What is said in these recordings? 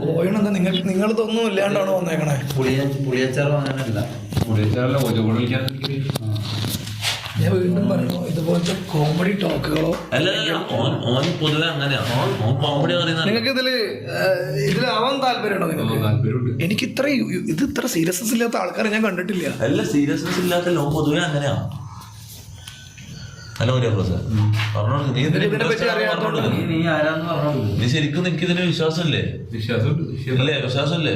പോയണെന്താ നിങ്ങൾ ഇതൊന്നും ഇല്ലാണ്ടാണോ വന്നേക്കണേ? പുളിയച്ചാറോ അങ്ങനല്ല. ഞാൻ വീണ്ടും പറയുന്നു, ഇതുപോലത്തെ കോമഡി ടോക്കുകളോ പൊതുവെ അങ്ങനെയാണ് നിങ്ങൾക്ക് ഇതിലാവാൻ താല്പര്യമുണ്ടോ? നിങ്ങൾക്ക് എനിക്ക് ഇത്ര സീരിയസ്നെസ് ഇല്ലാത്ത ആൾക്കാരെ ഞാൻ കണ്ടിട്ടില്ല. അല്ല, സീരിയസ്നെസ് ഇല്ലാത്ത പൊതുവെ അങ്ങനെയാ. ഹലോ നീ ശരിക്കും നിനക്ക് ഇതിന് വിശ്വാസമില്ലേ? വിശ്വാസമില്ലേ?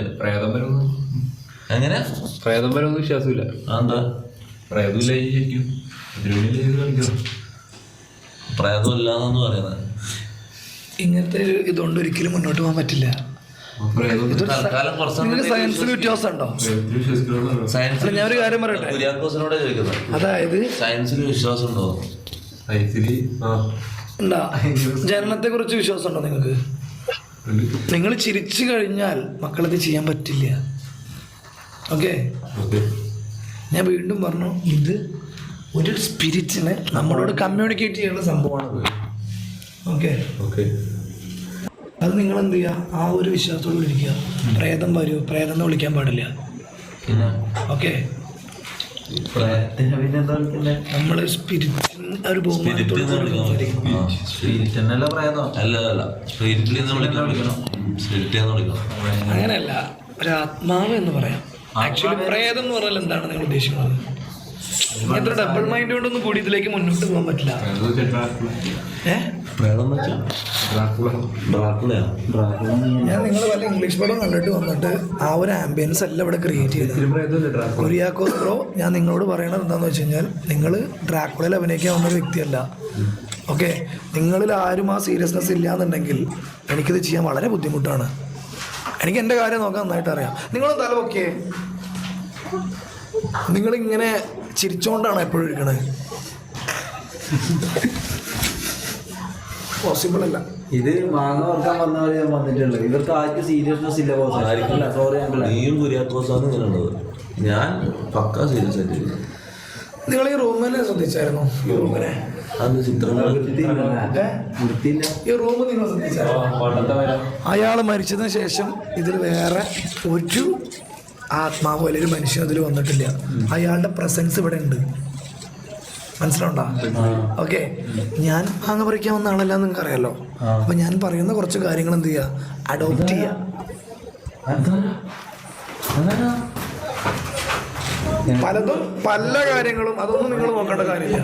എങ്ങനെ പ്രേതം വരെ ഒന്നും വിശ്വാസമില്ല. എന്താ പ്രേതമില്ല ശരിക്കും? പ്രേതമില്ലാന്ന് പറയുന്നത് ഇങ്ങനത്തെ ഇതുകൊണ്ട് ഒരിക്കലും മുന്നോട്ട് പോകാൻ പറ്റില്ല. സയൻസിൽ വ്യത്യാസം ഉണ്ടോ? ഞാൻ ഒരു കാര്യം പറയട്ടെ, കുര്യാക്കോസിനോട് ചോദിക്കുന്നത്, അതായത് സയൻസിൽ വിശ്വാസം ഉണ്ടോ? ഉണ്ടാ ജനനത്തെ കുറിച്ച് വിശ്വാസം ഉണ്ടോ നിങ്ങൾക്ക്? നിങ്ങൾ ചിരിച്ചു കഴിഞ്ഞാൽ മക്കളത് ചെയ്യാൻ പറ്റില്ല. ഓക്കെ, ഞാൻ വീണ്ടും പറഞ്ഞു, ഇത് ഒരു സ്പിരിറ്റിനെ നമ്മളോട് കമ്മ്യൂണിക്കേറ്റ് ചെയ്യുന്ന സംഭവമാണത്. ഓക്കെ, അത് നിങ്ങൾ എന്ത് ചെയ്യുക, ആ ഒരു വിശ്വാസത്തോട് ഇരിക്കുക. പ്രേതം വരൂ, പ്രേതം എന്ന് വിളിക്കാൻ പാടില്ല. ഓക്കെ, നമ്മള് സ്പിരിറ്റ് ഒരു അങ്ങനെയല്ല, ഒരു ആത്മാവ് എന്ന് പറയാം. ആക്ച്വലി പ്രേതം എന്ന് പറഞ്ഞാൽ എന്താണ് നിങ്ങൾ ഉദ്ദേശിക്കുന്നത്? ഇങ്ങനത്തെ ഡബിൾ മൈൻഡ് കൊണ്ടൊന്നും കൂടി ഇതിലേക്ക് മുന്നോട്ട് പോകാൻ പറ്റില്ല. ഞാൻ നിങ്ങൾ വല്ല ഇംഗ്ലീഷ് പടം കണ്ടിട്ട് വന്നിട്ട് ആ ഒരു ആംബിയൻസ് അല്ല ഇവിടെ ക്രിയേറ്റ് ചെയ്തത്. കുര്യാക്കോസ് ബ്രോ, ഞാൻ നിങ്ങളോട് പറയണത് എന്താണെന്ന് വെച്ച് കഴിഞ്ഞാൽ, നിങ്ങൾ ഡ്രാക്കുളയിൽ അഭിനയിക്കാൻ വന്നൊരു വ്യക്തിയല്ല. ഓക്കെ, നിങ്ങളിൽ ആരും ആ സീരിയസ്നെസ് ഇല്ലാന്നുണ്ടെങ്കിൽ എനിക്കിത് ചെയ്യാൻ വളരെ ബുദ്ധിമുട്ടാണ്. എനിക്ക് എൻ്റെ കാര്യം നോക്കാൻ നന്നായിട്ട് അറിയാം. നിങ്ങളും തല പൊക്കിയേ, നിങ്ങളിങ്ങനെ ചിരിച്ചോണ്ടാണ് എപ്പോഴും ഇരിക്കണത്. പോസിബിൾ അല്ല. ഇത് മാങ്ങ ഓർക്കാൻ വന്നവരെ ഞാൻ വന്നിട്ടുള്ളത്. ഇവർക്ക് ആർക്കും സീരിയസ്നെസ് ഇല്ല. നീയും കുര്യാക്കോസാണ് ഇങ്ങനെ ഉള്ളത്. ഞാൻ പക്കാ സീരിയസ് ആയിട്ട്. നിങ്ങൾ ഈ റൂമിനെ ശ്രദ്ധിച്ചായിരുന്നു? ഈ റൂമിനെ ഈ റൂം നിങ്ങൾ ശ്രദ്ധിച്ചായിരുന്നു? അയാൾ മരിച്ചതിന് ശേഷം ഇതിൽ വേറെ ഒരു ആത്മാവോ അല്ലെങ്കിൽ മനുഷ്യനോ ഇതിൽ വന്നിട്ടില്ല. അയാളുടെ പ്രസൻസ് ഇവിടെ ഉണ്ട്. മനസ്സിലുണ്ടോ? ഓക്കെ, ഞാൻ മാങ്ങ പറിക്കാൻ വന്ന ആളല്ല നിങ്ങൾക്ക് അറിയാലോ. അപ്പൊ ഞാൻ പറയുന്ന കുറച്ച് കാര്യങ്ങൾ എന്ത് ചെയ്യുക, അഡോപ്റ്റ് ചെയ്യുക. പലതും പല കാര്യങ്ങളും അതൊന്നും നിങ്ങൾ നോക്കേണ്ട കാര്യമില്ല.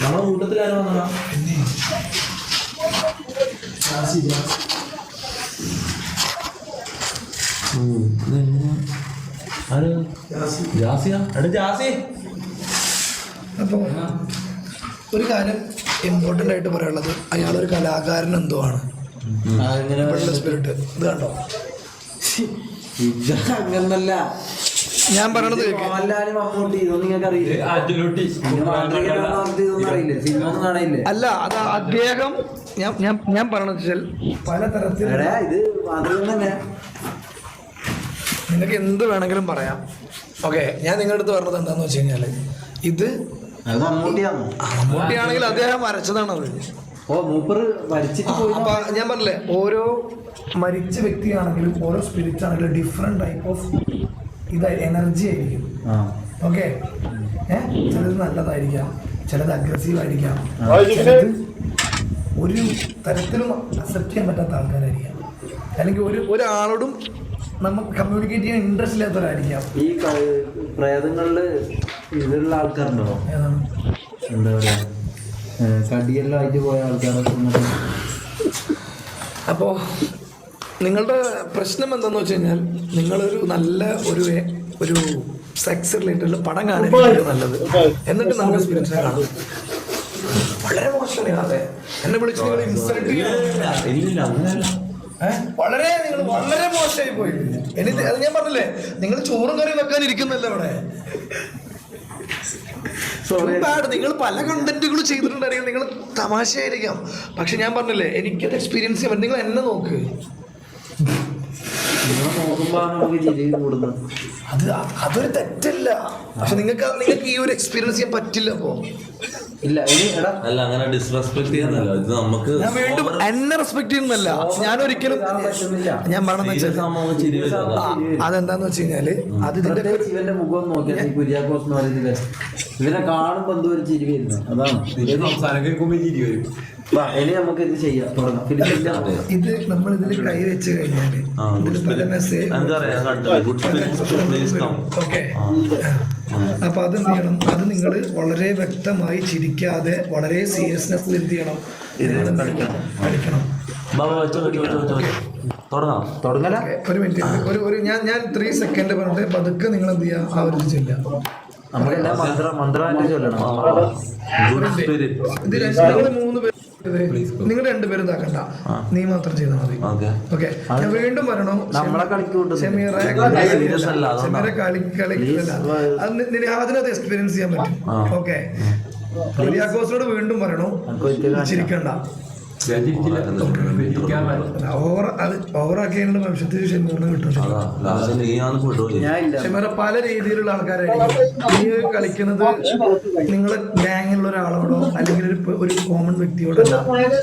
നമ്മളെ കൂട്ടത്തിലാരോ അപ്പോൾ ഒരു കാര്യം ഇമ്പോർട്ടൻ്റ് ആയിട്ട് പറയാനുള്ളത്, അയാളൊരു കലാകാരൻ എന്തോ ആണ്. സ്പിരിറ്റ് ഇത് കണ്ടോ? അങ്ങനല്ല ഞാൻ പറയണത്. അല്ല, അത് അദ്ദേഹം ഞാൻ പറയണത് വെച്ചാൽ പലതരത്തിൽ നിങ്ങൾക്ക് എന്ത് വേണമെങ്കിലും പറയാം. ഓക്കെ, ഞാൻ നിങ്ങളുടെ അടുത്ത് പറഞ്ഞത് എന്താണെന്ന് വെച്ച് കഴിഞ്ഞാൽ, ഇത് മമ്മൂട്ടിയാണെങ്കിൽ അദ്ദേഹം വരച്ചതാണത്. അപ്പൊ ഞാൻ പറഞ്ഞില്ലേ, ഓരോ മരിച്ച വ്യക്തിയാണെങ്കിലും ഓരോ സ്പിരിറ്റ് ആണെങ്കിലും ഡിഫറെന്റ് ടൈപ്പ് ഓഫ് എനർജി ആയിരിക്കും. ഓക്കെ, ചിലത് നല്ലതായിരിക്കാം, ചിലത് അഗ്രസീവ് ആയിരിക്കാം, ചിലത് ഒരു തരത്തിലും അക്സെപ്റ്റ് ചെയ്യാൻ പറ്റാത്ത ആൾക്കാരായിരിക്കാം, അല്ലെങ്കിൽ ഒരാളോടും നമുക്ക് കമ്മ്യൂണിക്കേറ്റ് ചെയ്യാൻ ഇൻട്രസ്റ്റ് ഇല്ലാത്തവരായിരിക്കാം. ഈ പ്രേതങ്ങളില് ഇതിലുള്ള ആൾക്കാരുണ്ടോ? എന്താ പറയാ, കടിയെല്ലാം ആയിട്ട് പോയ ആൾക്കാരൊക്കെ. അപ്പോൾ നിങ്ങളുടെ പ്രശ്നം എന്താണെന്ന് വെച്ച് കഴിഞ്ഞാൽ, നിങ്ങളൊരു നല്ല ഒരു സെക്സ് റിലേറ്റഡ് പടം കാണാൻ നല്ലത്, എന്നിട്ട് നമുക്ക് സ്പിരിറ്റിനെ കാണാം. വളരെ മോശമാണ്. അതെ, എന്നെ വിളിച്ച് നിങ്ങൾ ഇൻസൾട്ട് നിങ്ങൾ വളരെ മോശമായി പോയി. എനിക്ക് അത് ഞാൻ പറഞ്ഞില്ലേ, നിങ്ങൾ ചോറും കറിയും വെക്കാൻ ഇരിക്കുന്നല്ല ഇവിടെ. നിങ്ങൾ പല കണ്ടന്റുകളും ചെയ്തിട്ടുണ്ടായിരിക്കും, നിങ്ങൾ തമാശയായിരിക്കാം. പക്ഷെ ഞാൻ പറഞ്ഞില്ലേ, എനിക്കത് എക്സ്പീരിയൻസ് ചെയ്യാൻ. നിങ്ങൾ എന്നെ നോക്ക്, നിങ്ങൾ നോക്കുമ്പോ നമുക്ക് ചിരി കൂടുന്നത്. അതൊരു തെറ്റല്ല, പക്ഷെ നിങ്ങൾക്ക് ഈ ഒരു എക്സ്പീരിയൻസ് ചെയ്യാൻ പറ്റില്ല. അപ്പോ ഇല്ല ഇനി എടാ അല്ല അങ്ങനെ ഡിസ്റെസ്പെക്ട് ചെയ്യുന്നല്ലോ ഇത് നമുക്ക് ഞാൻ വീണ്ടും എന്നെ റെസ്പെക്ട് ചെയ്യുന്നല്ല, ഞാൻ ഒരിക്കലും ഞാൻ പറഞ്ഞെന്ന് വെച്ചാൽ അതെന്താന്ന് വെച്ച് കഴിഞ്ഞാല് അത് ഇതിന്റെ ഇവന്റെ മുഖം നോക്കിയാൽ കുര്യാക്കോസ് എന്ന് പറയുന്നത് ഇവനെ കാണുമ്പോ എന്തോ ഒരു ചിരി വരുന്നു. അതാണ് സംസാരം കേൾക്കുമ്പോ ചിരി വരും. ഇനി നമുക്ക് ഇത് ചെയ്യാം, തുടങ്ങാം. ഫിലിപ്പിന്റെ ഇത് നമ്മൾ ഇതിൽ കൈ വെച്ച് കഴിഞ്ഞാല് ഇതിൽ പല മെസ്സേജ് ഓക്കെ. അപ്പൊ അത് എന്ത് ചെയ്യണം, അത് നിങ്ങൾ വളരെ വ്യക്തമായി ചിരിക്കാതെ വളരെ സീരിയസ്നെസ് എന്ത് ചെയ്യണം, കളിക്കണം. തുടങ്ങല. ഒരു മിനിറ്റ്, ഒരു ഞാൻ 3 സെക്കൻഡ് പറഞ്ഞിട്ട് പതുക്കെ നിങ്ങൾ എന്ത് ചെയ്യുക, ആ ഒരു ചെല്ല. നമുക്കെല്ലാം മന്ത്രാന്റെ ചൊല്ലണം. ഇത് നിങ്ങൾ 3 പേര്, നിങ്ങൾ 2 പേരും ഇതാക്കണ്ട, നീ മാത്രം ചെയ്താൽ മതി. ഓക്കെ, ഞാൻ വീണ്ടും പറയണോ, നമ്മളെ കളിക്കൂട്ടും ഷമീറെ കളിക്കില്ല, അതിനകത്ത് എക്സ്പീരിയൻസ് ചെയ്യാൻ പറ്റും. ഓക്കെ, കുര്യാക്കോസിനോട് വീണ്ടും പറയണോ, ചിരിക്കണ്ട. ഓവറാക്കിയുള്ള ഭവിഷ്യത്തിൽ ഷമീറിന് കിട്ടും. ഷമീറെ പല രീതിയിലുള്ള ആൾക്കാരായിരിക്കും. നീ കളിക്കുന്നത് നിങ്ങളെ ഗ്യാങ്ങിലുള്ള ഒരാളോടോ അല്ലെങ്കിൽ ഒരു കോമൺ വ്യക്തിയോടല്ല,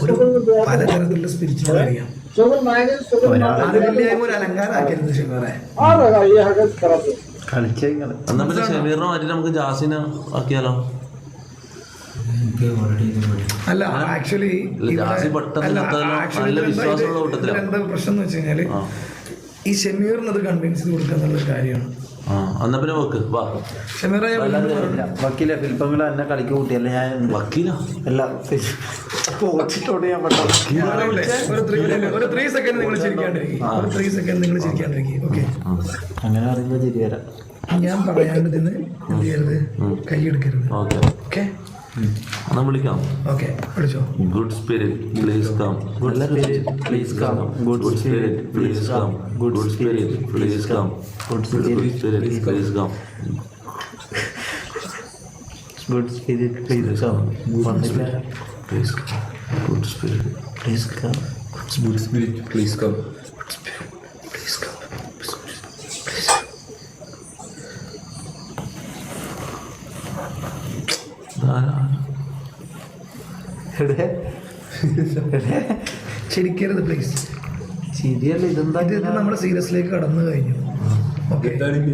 ഒരു പലതരത്തിലുള്ള സ്പിരിറ്റിനോടായിരിക്കാം. അതിന്റെ ഒരു അലങ്കാരാക്കരുത് ഷമീറെ. ഷമീറിനെ മാറ്റി നമുക്ക് ജാസിനെ ആക്കിയാലോ? അല്ല, ആക്ച്വലി എന്താ പ്രശ്നം എന്ന് വെച്ച് കഴിഞ്ഞാല് ഈ ഷമീറിന് അത് കൺവിൻസ് ചെയ്ത് കൊടുക്കുക എന്നുള്ളൊരു കാര്യമാണ്. ഷമീറെ വക്കീല ഫിലിപ്പങ്ങളെ എന്നെ കളിക്ക് കൂട്ടിയല്ല ഞാൻ വക്കീല എല്ലാം പോച്ചിട്ടോട് ഞാൻ ഒരു 3 സെക്കൻഡ് നിങ്ങൾ ചിരിക്കാണ്ടിരിക്കും. ഒരു 3 സെക്കൻഡ് നിങ്ങൾ ചിരിക്കാണ്ടിരിക്കും. ഓക്കെ, അങ്ങനെ പറയുമ്പോൾ ചിരി വരാം. ഞാൻ പറയാണ്ട് എന്ത് ചെയ്യരുത്, കൈയെടുക്കരുത്. ഓക്കെ, വിളിക്കാം. ഓക്കെ, വിളിച്ചോ. Good spirit please come. Good spirit please come. Good spirit please come. Good spirit please come. Good spirit please come. Good spirit please come. വന്നില്ല. Please come. Good spirit please come. Good spirit please come. Please come. ചിരിക്കരുത് please. ശരിയല്ല, ഇതെന്താ ഇത് നമ്മുടെ സീരിയസിലേക്ക് കടന്നു കഴിഞ്ഞു. Okay, ഇതെങ്ങനെ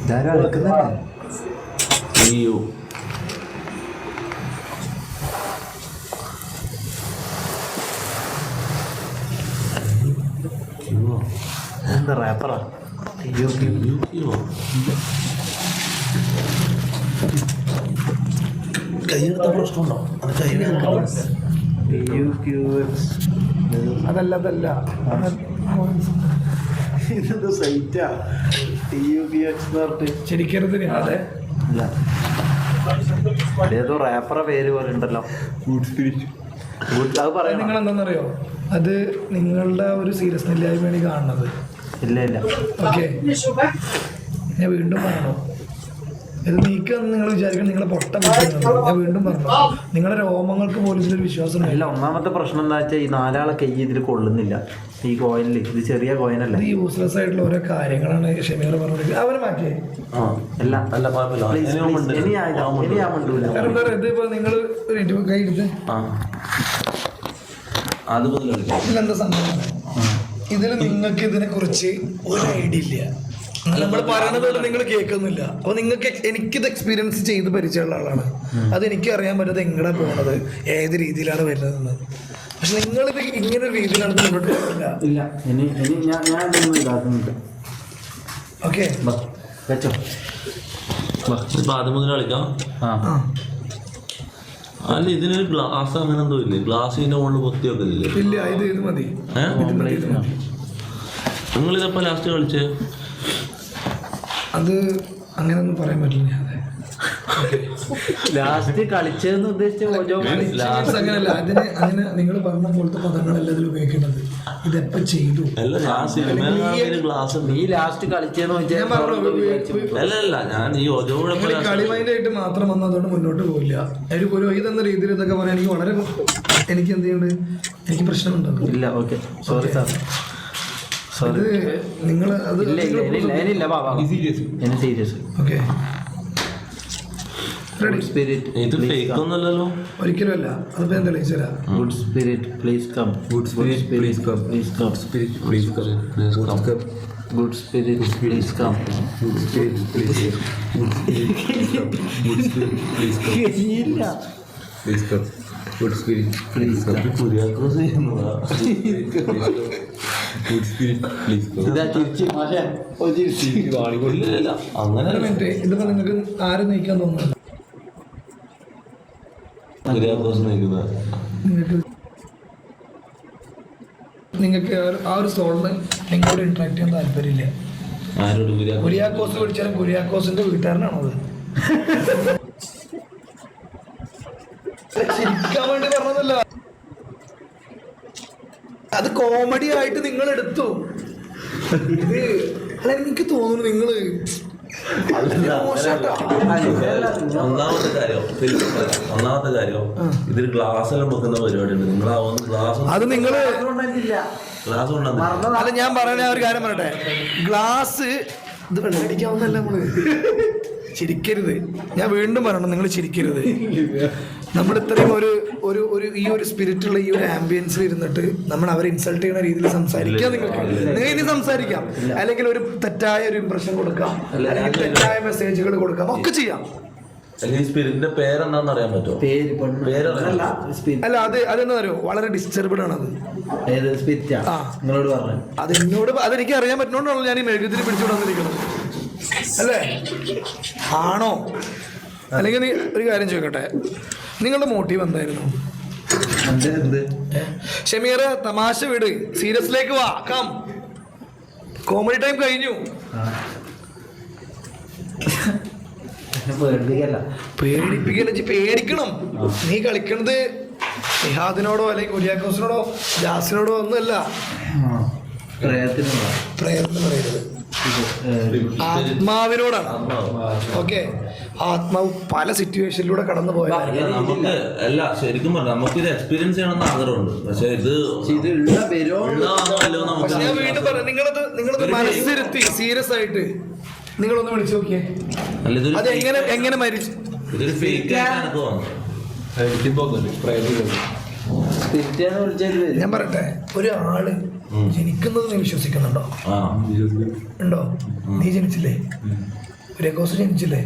ഇതാരും അടുക്കുന്നല്ലേ? എന്താ റാപ്പറാ? കൈയെടുത്ത പ്രശ്നമുണ്ടോ? അതല്ല ഇതെന്താ സൈറ്റാ? ചിരിക്കരുത്. അതെ, ഏതോ റാപ്പറ പേര് പോലെ ഉണ്ടല്ലോ. Good spirit. അത് പറയാം. നിങ്ങൾ എന്താണെന്നറിയോ, അത് നിങ്ങളുടെ ഒരു സീരിയസ് ഇല്ലായ്മയാണ് കാണുന്നത്. ഇല്ല ഇല്ല. ഓക്കെ, ഞാൻ വീണ്ടും പറയണോ, ഇത് നീക്കാന്ന് നിങ്ങൾ വിചാരിക്കണം, നിങ്ങളെ പൊട്ട വിളിക്കുന്നത്. ഞാൻ വീണ്ടും പറഞ്ഞു, നിങ്ങളുടെ രോമങ്ങൾക്ക് പോലും ഇതിലൊരു വിശ്വാസം ഇല്ല. ഒന്നാമത്തെ പ്രശ്നം എന്താ വെച്ചാൽ ഈ 4 ആളെ കൈ ഇതിൽ കൊള്ളുന്നില്ല. ഈ കോയിനിൽ ഇത് ചെറിയ കോയിനല്ല. ഇത് യൂസ്ലെസ് ആയിട്ടുള്ള ഓരോ കാര്യങ്ങളാണ് ഷമീർ പറഞ്ഞത്. അവരെ മാറ്റിയേ ഇതിപ്പോ നിങ്ങൾ കൈ എടുത്ത് ഇതിലെന്താ സംഭവം, ഇതിൽ നിങ്ങൾക്ക് ഇതിനെ കുറിച്ച് ഒരു ഐഡിയ ഇല്ല. നമ്മൾ പറയണതോടെ നിങ്ങൾ കേൾക്കുന്നില്ല. അപ്പൊ നിങ്ങൾക്ക് എനിക്കിത് എക്സ്പീരിയൻസ് ചെയ്ത് പരിചയമുള്ള ആളാണ്. അത് എനിക്ക് അറിയാൻ പറ്റാതെ എങ്ങനെ പോണത്, ഏത് രീതിയിലാണ് വരുന്നതെന്ന്. പക്ഷെ നിങ്ങളിത് ഇങ്ങനെ ഒരു രീതിയിലാണ് മുന്നോട്ട് പോകില്ല. ഇല്ല, ഞാൻ ഇതാക്കുന്നുണ്ട്. ഓക്കെ, വെച്ചോ. ആദ്യം മുതൽ കളിക്കാം. അല്ല, ഇതിനൊരു ഗ്ലാസ് അങ്ങനെ എന്തോ ഇല്ലേ? ഗ്ലാസിന്റെ മുകളിൽ പൊത്തി വെക്കുന്നില്ലേ? ഇല്ല, ഇത് മതി. നിങ്ങളിതപ്പോ ലാസ്റ്റ് കളിച്ചേ? അത് അങ്ങനെയൊന്നും പറയാൻ പറ്റില്ല. ലാസ്റ്റ് കളിച്ചതെന്ന് ഉദ്ദേശിച്ച അങ്ങനെയല്ല, അങ്ങനെ നിങ്ങൾ പറഞ്ഞ പോലത്തെ പദങ്ങളല്ല അതിൽ ഉപയോഗിക്കേണ്ടത്. ഇതെപ്പോ ചെയ്തു. അല്ല ഞാൻ സിനിമയിൽ ഗ്ലാസ് നീ ലാസ്റ്റ് കളിച്ചെന്ന് ഞാൻ പറഞ്ഞു അല്ല ഞാൻ ഈ നിങ്ങൾ ഈ കളിമൈൻഡായിട്ട് മാത്രം വന്ന് അതുകൊണ്ട് മുന്നോട്ട് പോയില്ല. ഒരു പുരോഹിതൻ എന്ന രീതിയിൽ ഇതൊക്കെ പറയാൻ എനിക്ക് വളരെ എനിക്ക് എന്ത് ചെയ്യുന്നുണ്ട്, എനിക്ക് പ്രശ്നമുണ്ടാകും. ഇല്ല. Okay, sorry sir. അത് നിങ്ങൾ അത് സീരിയസ്. Okay ready. സ്പിരിറ്റ് ഇത് ഫേക്ക് ഒന്നുമല്ലല്ലോ. ഒരിക്കലും അല്ല. അതിപ്പോ ഞാൻ തെളിയിച്ചുതരാം. Good spirit please come. Good spirit, please come. Please come. Spirit, please come. Please come. Good spirit please come. Good spirit, please come. Good spirit, please come. Please come. Good spirit, please come. Kuriakose ചെയ്യുന്നതാ. Good spirit, please come. ഇല്ല അങ്ങനെ ഒരു minute. ഇതിപ്പോ നിങ്ങൾക്ക് ആരും നയിക്കാൻ തോന്നുന്നില്ല. കുര്യാക്കോസ് നയിക്കുന്ന നിങ്ങൾക്ക് ആ ഒരു സോളിന് നിങ്ങളോട് ഇന്ററാക്ട് ചെയ്യാൻ താല്പര്യമില്ല. ആരോട് കുര്യാക്കോസ് വിളിച്ചാലും കുര്യാക്കോസിന്റെ വീട്ടുകാരനാണോ അത്? ചിരിക്കാൻ വേണ്ടി പറഞ്ഞതല്ല, അത് കോമഡി ആയിട്ട് നിങ്ങൾ എടുത്തു. ഇത് അല്ല, എനിക്ക് തോന്നുന്നു നിങ്ങള് മോശാട്ടാ. ഒന്നാമത്തെ കാര്യം ഇതിൽ ഗ്ലാസ് എല്ലാം വെക്കുന്ന പരിപാടി ഉണ്ട്. നിങ്ങൾ ഗ്ലാസ് അത് നിങ്ങള് ഗ്ലാസ് കൊണ്ടുവന്നു. അല്ല, ഞാൻ പറയുന്ന ഒരു കാര്യം പറയട്ടെ. ഗ്ലാസ് ഇത് വെള്ളടിക്കാവുന്നല്ല. നമ്മള് ചിരിക്കരുത്. ഞാൻ വീണ്ടും പറയണം, നിങ്ങൾ ചിരിക്കരുത്. നമ്മൾ ഇത്രയും ഒരു ഈ ഒരു സ്പിരിറ്റുള്ള ഈ ഒരു ആംബിയൻസിൽ ഇരുന്നിട്ട് നമ്മൾ അവരെ ഇൻസൾട്ട് ചെയ്യുന്ന രീതിയിൽ സംസാരിക്കാം. നിങ്ങൾക്ക് ഇനി സംസാരിക്കാം, അല്ലെങ്കിൽ ഒരു തെറ്റായ ഒരു ഇംപ്രഷൻ കൊടുക്കാം, അല്ലെങ്കിൽ തെറ്റായ മെസ്സേജുകൾ കൊടുക്കാം, ഒക്കെ ചെയ്യാം. അല്ലെങ്കിൽ സ്പിരിറ്റിന്റെ പേരെന്താന്ന് അറിയാൻ പറ്റുമോ? അല്ല, അതെന്താ അറിയോ, വളരെ ഡിസ്റ്റർബ്ഡ് ആണ് അത്. നിങ്ങളോട് പറഞ്ഞു അത് എന്നോട് അതെനിക്ക് അറിയാൻ പറ്റുന്നോണ്ടാണല്ലോ ഞാൻ ഈ മെഴുകുതിരി പിടിച്ചുകൊണ്ട് വന്നിരിക്കുന്നത്. അല്ലേ? ആണോ? അല്ലെങ്കിൽ നീ ഒരു കാര്യം ചോദിക്കട്ടെ, നിങ്ങളുടെ മോട്ടീവ് എന്തായിരുന്നു? ഷമീർ, തമാശ വിട്, സീരിയസിലേക്ക് വാ. കം, കോമഡി ടൈം കഴിഞ്ഞു. പേടിപ്പിക്കല, പേടിക്കണം. നീ കളിക്കണത് നിഹാദിനോടോ അല്ലെങ്കിൽ കുര്യാക്കോസിനോടോ ജാസിനോടോ ഒന്നുമല്ല. പ്രയത്നം പറയരുത്, ആത്മാവിനോടാണ്. ഓക്കെ, ആത്മാവ് പല സിറ്റുവേഷനിലൂടെ കടന്നു പോയാൽ നമുക്ക് അല്ല, ശരിക്കും പറഞ്ഞാൽ നമുക്കിത് എക്സ്പീരിയൻസ് ചെയ്യണമെന്ന് ആഗ്രഹമുണ്ട്. പക്ഷെ ഇത് ഞാൻ വീണ്ടും പറയാം, നിങ്ങളത് മനസ്സിരുത്തി സീരിയസ് ആയിട്ട് നിങ്ങളൊന്ന് വിളിച്ചു നോക്കിയേ. അത് എങ്ങനെ മരിച്ചു? ഇതൊരു ഫേക്ക് ആയിട്ട് ഞാൻ പറയട്ടെ, ഒരാള് ജനിക്കുന്നത് നീ വിശ്വസിക്കുന്നുണ്ടോ? ഉണ്ടോ? നീ ജനിച്ചില്ലേ? കുര്യാക്കോസ് ജനിച്ചില്ലേ?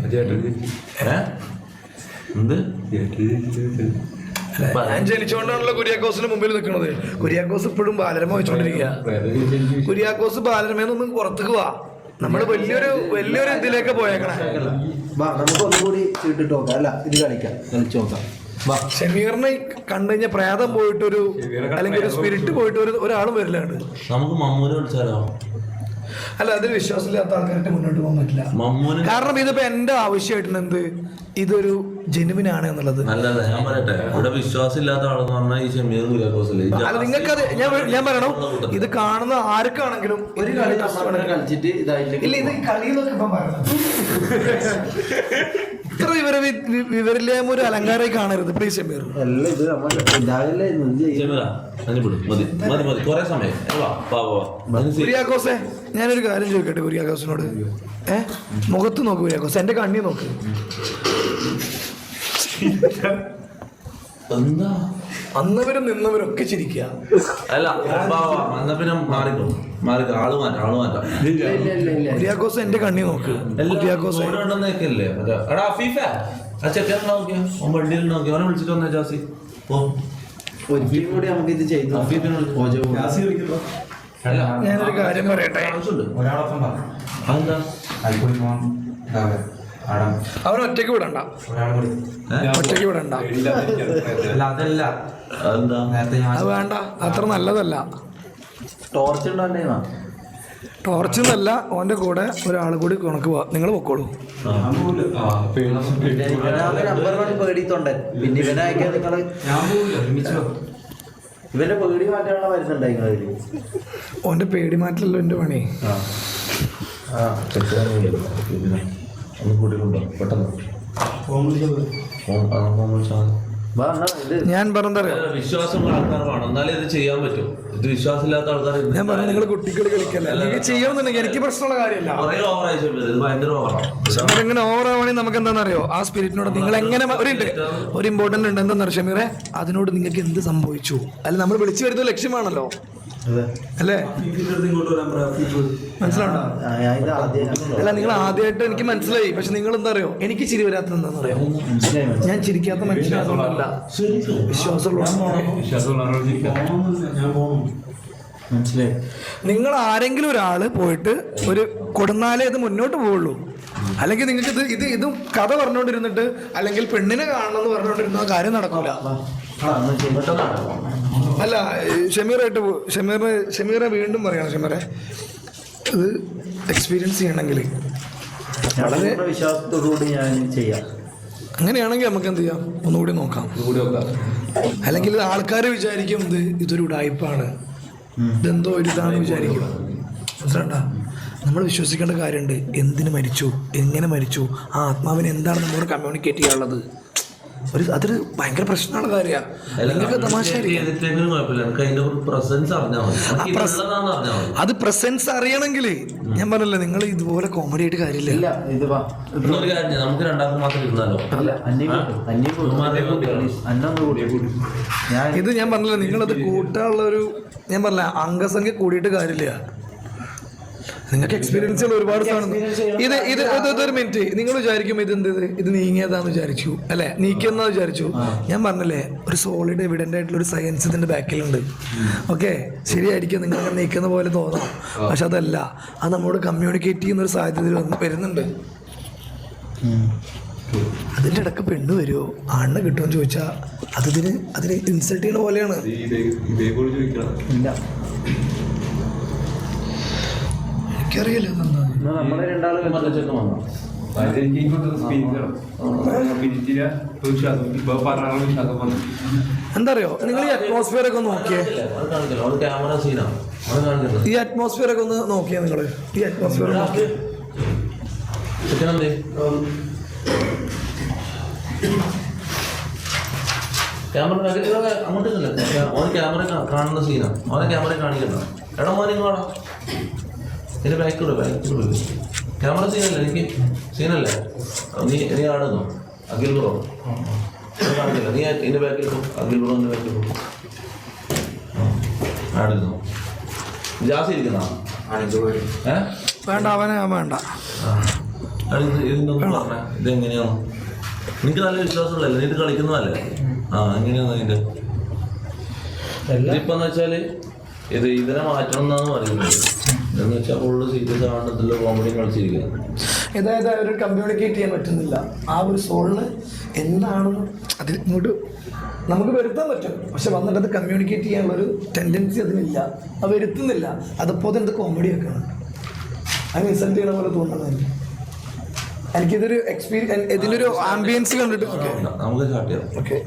ഞാൻ ജനിച്ചുകൊണ്ടാണല്ലോ കുര്യാക്കോസിന് മുമ്പിൽ നിൽക്കുന്നത്. കുര്യാക്കോസ് ഇപ്പോഴും ബാലരമ വെച്ചോണ്ടിരിക്കുക. കുര്യാക്കോസ് ബാലരമേന്നൊന്നും പുറത്തേക്ക് വാ. നമ്മള് വലിയൊരു ഇതിലേക്ക് പോയേക്കണേ. നമുക്ക് ഒന്നുകൂടി ചീട്ടിട്ട് നോക്കാം. അല്ല, ഇത് കളിച്ചു നോക്കാം. ഷമീറിനെ കണ്ടു കഴിഞ്ഞാൽ പ്രേതം പോയിട്ടൊരു അല്ലെങ്കിൽ ഒരു സ്പിരിറ്റ് പോയിട്ട് ഒരാളും വരില്ലാണ്. നമുക്ക് മമ്മൂനെ വിളിച്ചാലോ? അല്ല, അതിൽ വിശ്വാസമില്ലാത്ത ആൾക്കാരായിട്ട് മുന്നോട്ട് പോകാൻ പറ്റില്ല. കാരണം ഇതിപ്പോ എന്റെ ആവശ്യമായിട്ടുണ്ട് എന്ത്, ഇതൊരു ജെനുവിനാണ് എന്നുള്ളത്. അല്ലല്ല, ഞാൻ പറയട്ടെ, ഇവിടെ വിശ്വാസം ഇല്ലാത്ത ആളെന്ന് പറഞ്ഞാൽ ഈ ഷമീർ കുര്യാക്കോസല്ലേ. അല്ല, നിങ്ങൾക്കത് ഞാൻ പറയണം, ഇത് കാണുന്ന ആർക്കാണെങ്കിലും ഒരു കളി കളിച്ചിട്ട് ഇല്ല, ഇത് കളിന്നൊക്കെ ഇപ്പം പറയണം. ഇത്ര വിവരില്ലായ്മ ഒരു അലങ്കാരമായി കാണരുത് പ്ലീസ് ഷമീർ. കുര്യാക്കോസെ, ഞാനൊരു കാര്യം ചോദിക്കട്ടെ കുര്യാക്കോസിനോട്. മുഖത്ത് നോക്ക് കുര്യാക്കോസ്, എന്റെ കണ്ണി നോക്ക്. അന്നവരും നിന്നവരും ഒക്കെ ചിരിക്കുക. അല്ല, പിന്നെ ആള് മാറ്റാം. കുര്യാക്കോസ് എന്റെ കണ്ണി നോക്ക്. കുര്യാക്കോസ് വണ്ടിയിൽ നോക്കി അവനെ വിളിച്ചിട്ട് വന്നേ. ജാസി ഒരിക്കലും കൂടി നമുക്ക് ഇത് ചെയ്തു. ഞാനൊരു കാര്യം പറയട്ടെ, അവൻ ഒറ്റയ്ക്ക് വിടണ്ട. അത് വേണ്ട, അത്ര നല്ലതല്ല. ടോർച്ച് എന്നല്ല, ഓന്റെ കൂടെ ഒരാൾ കൂടി കണക്ക് പോവാ. നിങ്ങൾ പൊക്കോളൂ. പേടിത്തോണ്ടൻ പിന്നെ ഇവനായിക്കാ നിങ്ങള് ഇവന്റെ പേടി മാറ്റാനുള്ള മരുന്നുണ്ടായിരുന്നു അതില്. ഓൻ്റെ പേടി മാറ്റലല്ലോ എൻ്റെ പണി. ഒന്ന് കൂട്ടിക്കൊണ്ടോ പെട്ടെന്ന്. വാ, എന്നാ ഇത് ഞാൻ പറഞ്ഞറിയാം, വിശ്വാസമുള്ള ആൾക്കാർ വേണം, എന്നാലേ ഇത് ചെയ്യാൻ പറ്റും. ഇത് വിശ്വാസമില്ലാത്ത ആൾക്കാർ ഞാൻ പറഞ്ഞു നിങ്ങൾ കുട്ടികൾ കളിക്കല്ല, നിങ്ങൾക്ക് ചെയ്യാമെന്നുണ്ടെങ്കിൽ എനിക്ക് പ്രശ്നമുള്ള കാര്യമില്ല. കുറെ ഓവറായി ഇത് ഭയങ്കര ഓവറാണ്. ഇങ്ങനെ ഓവറാവണമെങ്കിൽ നമുക്ക് എന്താണെന്നറിയോ, ആ സ്പിരിറ്റിനോട് നിങ്ങൾ എങ്ങനെ ഒരു ഇമ്പോർട്ടൻ്റ് ഉണ്ട്. എന്താണെന്ന് ഷമീറെ, അതിനോട് നിങ്ങൾക്ക് എന്ത് സംഭവിച്ചു, അല്ല നമ്മൾ വിളിച്ചു വരുന്ന ലക്ഷ്യമാണല്ലോ അല്ലേ, മനസ്സിലാവണ്ടോ? അല്ല നിങ്ങൾ ആദ്യമായിട്ട് എനിക്ക് മനസ്സിലായി. പക്ഷെ നിങ്ങൾ എന്താ അറിയോ, എനിക്ക് ചിരി വരാത്തത് എന്താണെന്ന് അറിയോ, ഞാൻ ചിരിക്കാത്ത മനുഷ്യനായതുകൊണ്ടല്ല, മനസ്സിലായി. നിങ്ങൾ ആരെങ്കിലും ഒരാൾ പോയിട്ട് ഒരു കൊടുന്നാലേ ഇത് മുന്നോട്ട് പോവുള്ളൂ. അല്ലെങ്കിൽ നിങ്ങൾക്ക് ഇത് കഥ പറഞ്ഞുകൊണ്ടിരുന്നിട്ട് അല്ലെങ്കിൽ പെണ്ണിനെ കാണണമെന്ന് പറഞ്ഞുകൊണ്ടിരുന്ന കാര്യം നടക്കൂല. അല്ല ഷമീറെ വീണ്ടും പറയണം, ഷമീറെ ഇത് എക്സ്പീരിയൻസ് ചെയ്യണമെങ്കിൽ വളരെ വിശ്വാസത്തോടുകൂടി ഞാൻ ചെയ്യാം. അങ്ങനെയാണെങ്കിൽ നമുക്ക് എന്ത് ചെയ്യാം, ഒന്നുകൂടി നോക്കാം. അല്ലെങ്കിൽ ആൾക്കാർ വിചാരിക്കും ഇതൊരു ഉടായ്പാണ്, ഇതെന്തോ ഒരു ഇതാണെന്ന് വിചാരിക്കും. മനസ്സിലാണ്ട, നമ്മൾ വിശ്വസിക്കേണ്ട കാര്യമുണ്ട്. എന്തിന് മരിച്ചു, എങ്ങനെ മരിച്ചു, ആ ആത്മാവിനെ എന്താണ് നമ്മളോട് കമ്മ്യൂണിക്കേറ്റ് ചെയ്യാനുള്ളത്. അതൊരു ഭയങ്കര പ്രശ്നമുള്ള കാര്യമാണ്. നിങ്ങൾക്ക് തമാശ അത് പ്രസൻസ് അറിയണമെങ്കിൽ ഞാൻ പറഞ്ഞല്ലേ, നിങ്ങൾ ഇതുപോലെ കോമഡി ആയിട്ട് കാര്യമില്ല. നമുക്ക് രണ്ടാമത് മാത്രം ഇരുന്നാലോ. ഇത് ഞാൻ പറഞ്ഞില്ല, നിങ്ങളത് കൂട്ടാനുള്ള ഒരു ഞാൻ പറഞ്ഞ അംഗസംഖ്യ കൂടിയിട്ട് കാര്യമില്ല. നിങ്ങൾക്ക് എക്സ്പീരിയൻസുകൾ ഒരുപാട് സാധനം. ഇതൊരു മിനിറ്റ്, നിങ്ങൾ വിചാരിക്കും ഇത് നീങ്ങിയതാന്ന് വിചാരിച്ചു അല്ലെ, നീക്കിയെന്നാ വിചാരിച്ചു. ഞാൻ പറഞ്ഞല്ലേ, ഒരു സോളിഡ് എവിഡന്റ് ആയിട്ടുള്ള ഒരു സയൻസ് ഇതിന്റെ ബാക്കിലുണ്ട്. ഓക്കെ, ശരിയായിരിക്കും, നിങ്ങൾ അങ്ങനെ നീക്കുന്ന പോലെ തോന്നാം. പക്ഷെ അതല്ല, അത് നമ്മളോട് കമ്മ്യൂണിക്കേറ്റ് ചെയ്യുന്ന ഒരു സാധ്യത വരുന്നുണ്ട്. അതിൻ്റെ ഇടയ്ക്ക് പെണ്ണ് വരുമോ ആണിനെ കിട്ടുമെന്ന് ചോദിച്ചാൽ അതിന് ഇൻസൾട്ട് ചെയ്യുന്ന പോലെയാണ്. എനിക്കറിയില്ല നമ്മളെ രണ്ടാളും എന്താ അറിയോ, നിങ്ങൾ ഈ അറ്റ്മോസ്ഫിയർ ഒക്കെ ഒന്ന് നോക്കിയേ, ഈ അറ്റ്മോസ്ഫിയർ ഒക്കെ ഒന്ന് നോക്കിയേ, നിങ്ങൾ ഈ അറ്റ്മോസ്ഫിയർ നോക്കിയേ. ക്യാമറ അങ്ങോട്ടേക്കല്ലേ, ഓന് ക്യാമറ കാണുന്ന സീനാണ്, ഓനെ ക്യാമറ കാണിക്കണ്ട. എടാ മോനെ കാണാം, എൻ്റെ ബാക്കിലൂടെ ക്യാമറ സീനല്ലേ, എനിക്ക് സീനല്ലേ, നീ കാണുന്നോ അഖിൽ ബ്രോ കാണിക്കില്ല, നീ എൻ്റെ ബാക്കിൽ പോകും, അഖിൽ ബ്രോൻ്റെ ബാക്കിൽ പോകും. ആടുന്നോ ജാസി ഇരിക്കുന്ന വേണ്ട, അവനെ വേണ്ട. ഇതൊന്നും പറഞ്ഞ ഇതെങ്ങനെയാണോ, നിനക്ക് നല്ല വിശ്വാസമുള്ളല്ലേ, നീ ഇത് കളിക്കുന്നതല്ലേ. എങ്ങനെയാണോ ഇതിൻ്റെ ഇതിപ്പെന്ന് വെച്ചാൽ ഇതിനെ മാറ്റണം എന്നാണ് പറയുന്നത്. എന്ന് വെച്ചാൽ ഫുള്ള് സീരിയസ് ആണെന്നല്ലോ കോമഡി കളിച്ചിരിക്കുന്നത്. അതായത് അവർ കമ്മ്യൂണിക്കേറ്റ് ചെയ്യാൻ പറ്റുന്നില്ല. ആ ഒരു സോളിന് എന്താണെന്ന് അതിൽ ഇങ്ങോട്ട് നമുക്ക് വരുത്താൻ പറ്റും, പക്ഷെ വന്നിട്ട് അത് കമ്മ്യൂണിക്കേറ്റ് ചെയ്യാനുള്ളൊരു ടെൻഡൻസി അതിനില്ല, അത് വരുത്തുന്നില്ല. അതിപ്പോൾ എന്ത് കോമഡിയൊക്കെയാണ്, അത് ഇൻസൾട്ട് ചെയ്യണ പോലെ തോന്നുന്നത്. എനിക്കിതൊരു എക്സ്പീരിയൻസ്, ഇതിനൊരു ആംബിയൻസ് കണ്ടിട്ട് നമുക്ക് സ്റ്റാർട്ട് ചെയ്യാം. Okay,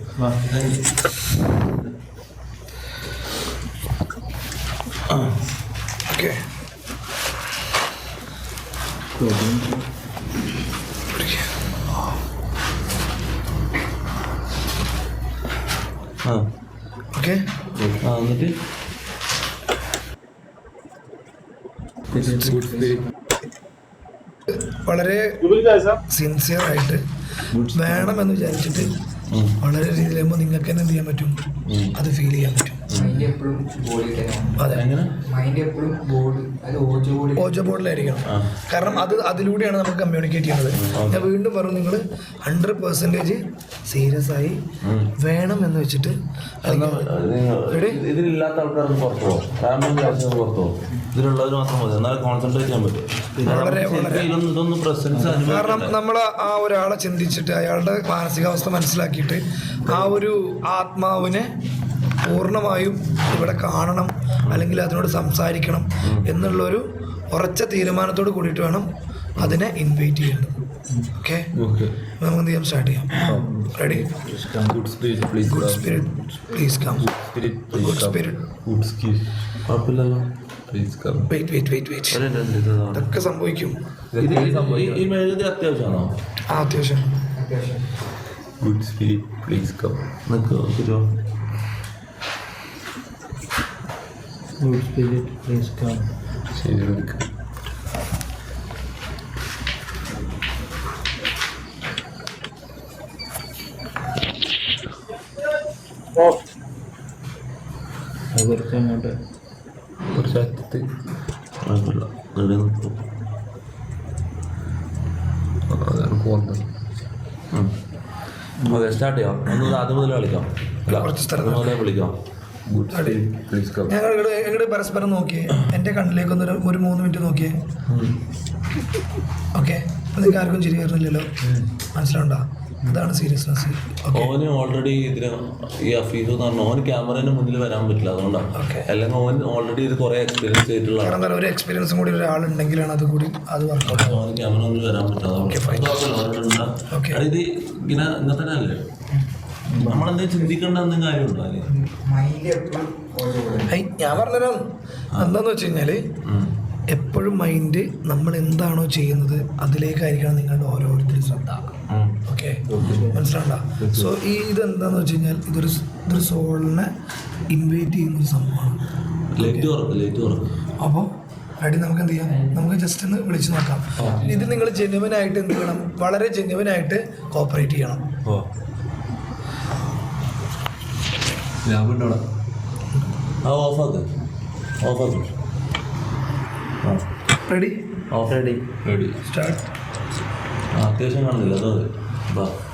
okay. ഓക്കെ, എന്നിട്ട് വളരെ സിൻസിയർ ആയിട്ട് വേണമെന്ന് വിചാരിച്ചിട്ട് വളരെ രീതിയിലാകുമ്പോൾ നിങ്ങൾക്ക് തന്നെ എന്ത് ചെയ്യാൻ പറ്റും, അത് ഫീൽ ചെയ്യാൻ പറ്റും. അതെ, ഓജോ ബോർഡിലായിരിക്കണം. കാരണം അതിലൂടെയാണ് നമുക്ക് കമ്മ്യൂണിക്കേറ്റ് ചെയ്യുന്നത്. ഞാൻ വീണ്ടും പറഞ്ഞു, നിങ്ങൾ 100% സീരിയസ് ആയി വേണം എന്ന് വെച്ചിട്ട് ഇതിലില്ലാത്ത ആൾക്കാർക്ക് പുറത്തു പോകും, ഫാമിലി പുറത്തു പോകും, ഇതിലുള്ളവർ മാത്രം മതി, എന്നാൽ കോൺസെൻട്രേറ്റ് ചെയ്യാൻ പറ്റും. ഇതൊന്നും പ്രസൻസ്. കാരണം നമ്മൾ ആ ഒരാളെ ചിന്തിച്ചിട്ട് അയാളുടെ മാനസികാവസ്ഥ മനസ്സിലാക്കിയിട്ട് ആ ഒരു ആത്മാവിനെ പൂർണ്ണമായും ഇവിടെ കാണണം, അല്ലെങ്കിൽ അതിനോട് സംസാരിക്കണം എന്നുള്ളൊരു ഉറച്ച തീരുമാനത്തോട് കൂടിയിട്ട് വേണം അതിനെ ഇൻവൈറ്റ് ചെയ്യേണ്ടത്. ഓക്കെ, നമുക്ക് എന്ത് ചെയ്യാം, സ്റ്റാർട്ട് ചെയ്യാം. Ready? Good spirit please come. spirit, please Good come. spirit. Good skill, കുഴപ്പമില്ലല്ലോ. please come. വെയിറ്റ് ഇതൊക്കെ സംഭവിക്കും. ഈ മെഴുകുതിരി അത്യാവശ്യമാണോ? അത്യാവശ്യം. Good spirit, please come. നിൽക്കോ കുറ്റോ? Good spirit, please come. ശരി, എടുക്കാം. കുറച്ച് അങ്ങോട്ട് കുറച്ച് അറ്റത്ത് കുഴപ്പമില്ല. ഇവിടെ നിൽക്കും. അതാണ് പോകുന്നത്. ഓക്കെ, സ്റ്റാർട്ട് ചെയ്യാം. ഒന്ന് ആദ്യം മുതൽ കളിക്കാം. അല്ല, കുറച്ച് സ്ഥലം ആദ്യം മുതലേ വിളിക്കാം. Good spirit, please come. ഞങ്ങൾ എങ്ങോട്ട് പരസ്പരം നോക്കിയേ. എൻ്റെ കണ്ണിലേക്ക് ഒന്ന് ഒരു 3 മിനിറ്റ് നോക്കിയേ. ഓക്കെ, നിങ്ങൾക്ക് ആർക്കും ചിരി വരുന്നില്ലല്ലോ, മനസ്സിലാവണ്ട? അതാണ് സീരിയസ്നെസ്. ഓന് ഓൾറെഡി ഇതിന് ഈ അഫീഫ് എന്ന് പറഞ്ഞാൽ ഓന് ക്യാമറേന്റെ മുന്നിൽ വരാൻ പറ്റില്ല, അതുകൊണ്ടാണ്. ഓക്കെ, അല്ലെങ്കിൽ ഓൻ ഓൾറെഡി ഇത് കുറെ എക്സ്പീരിയൻസ് ചെയ്തിട്ടുള്ള കാരണം എന്താ ഒരു എക്സ്പീരിയൻസും കൂടി ഒരാളുണ്ടെങ്കിലാണ് അത് കൂടി അത് വർക്കൗട്ട്. ഓന് ക്യാമറ മുന്നിൽ വരാൻ പറ്റില്ല. ഓക്കെ, ഇത് ഇങ്ങനെ ഇങ്ങനെ തന്നെ അല്ലേ? നമ്മളെന്തെങ്കിലും ചിന്തിക്കേണ്ട എന്തെങ്കിലും കാര്യമുണ്ടോ അതിന്? ഞാൻ പറഞ്ഞുതരാം. എന്താന്ന് വെച്ച് കഴിഞ്ഞാല് എപ്പോഴും മൈൻഡ് നമ്മൾ എന്താണോ ചെയ്യുന്നത് അതിലേക്കായിരിക്കണം നിങ്ങളുടെ ഓരോരുത്തരും ശ്രദ്ധ. ഓക്കെ, മനസ്സിലാണ്ട? സോ ഇതെന്താന്ന് വെച്ച് കഴിഞ്ഞാൽ ഇതൊരു സോളിനെ ഇൻവൈറ്റ് ചെയ്യുന്ന ഒരു സംഭവമാണ്. അപ്പോൾ റെഡി, നമുക്ക് എന്ത് ചെയ്യാം? നമുക്ക് ജസ്റ്റ് ഒന്ന് വിളിച്ച് നോക്കാം. ഇത് നിങ്ങൾ ജെന്യുവനായിട്ട് എന്ത് ചെയ്യണം? വളരെ ജെന്യുവനായിട്ട് കോപ്പറേറ്റ് ചെയ്യണം. ലാഭമുണ്ടോ? ഓഫാക്ക്. Ready, ready, start. അത്യാവശ്യം കാണില്ല. അതോ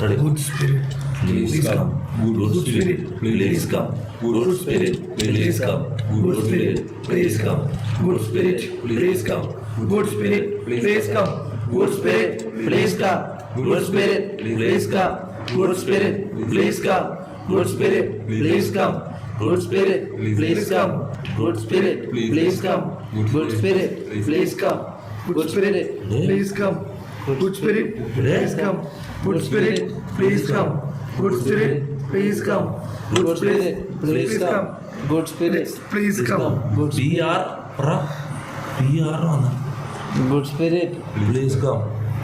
ready. Good spirit Please come. Good spirit, please come. Good spirit, please come. Good spirit, please come. Good spirit, please come. Good spirit, please come. Good spirit, please come. Good spirit, please come. Good spirit, please come. Good spirit, please come. Good spirit, please come. Good spirit, please come. Good spirit, please come. Good spirit, please come. Good spirit, please come. Good spirit, please come. Good spirit, please come. Good spirit, please come. Good spirit, Please come. PR വന്ന good spirit, Please come.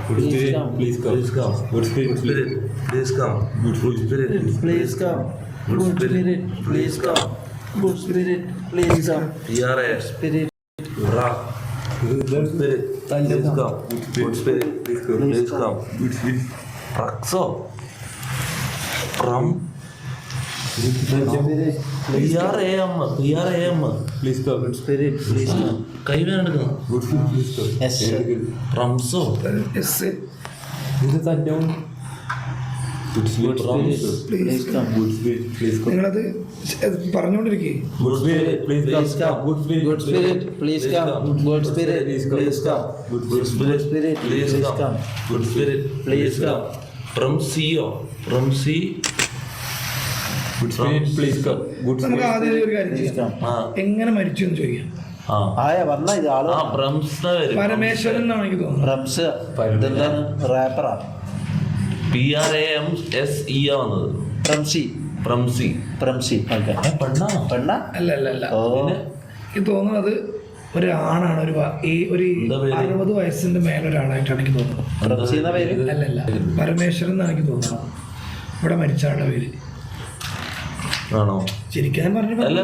Good spirit, come. please come. Please come. Good spirit, please. Please come. Good spirit, please come. Good spirit, please come. Good spirit, please come. PRA Spirit, Ra. Good spirit, please come. Good spirit, please come. Good spirit. Raxo. Ram. good spirit, PRAM. Please come. good spirit, please come. കൈ വേണം എടുക്കണം. Good spirit, please come. Yes, sir. റംസോ. Yes, ഇത് തന്നെ Good spirit, Please come. Good spirit, please come. നിങ്ങളത് പറഞ്ഞുകൊണ്ടിരിക്കേ. Good spirit, please come. Good spirit, Good spirit, please come. Good spirit, please come. Good spirit, please come. Good spirit, please come. റംസിയോ. Ramsi. Good spirit, please come. Good നമുക്ക് spirit. ആദ്യം ഒരു കാര്യം Please ചെയ്യാം. come. ആ എങ്ങനെ മരിച്ചു എന്ന് ചോദിക്കാം. ആ ആയ പറഞ്ഞ ഇത് ആള് ആ ബ്രംസ് വരും. പരമേശ്വരൻ എന്നാണ് എനിക്ക് തോന്നുന്നത്. റംസ് ഇതെന്താണ് റാപ്പറാ PRAMSE വന്നത്. റംസി പ്രംസി. റംസി ഓക്കെ പെണ്ണാ. പെണ്ണ അല്ല ഓ എനിക്ക് തോന്നുന്നത് ഒരു ആണാണ്. ഒരു എന്താ പേര്? 60 വയസ്സിന്റെ മേലെ ഒരാളായിട്ടാണ് എനിക്ക് തോന്നുന്നത്. റംസി എന്ന പേര് അല്ലല്ല, പരമേശ്വരൻ എന്നാണ് എനിക്ക് തോന്നുന്നത് ഇവിടെ മരിച്ച ആളുടെ പേര്. ആണോ? ചിരിക്കാൻ പറഞ്ഞു. അല്ല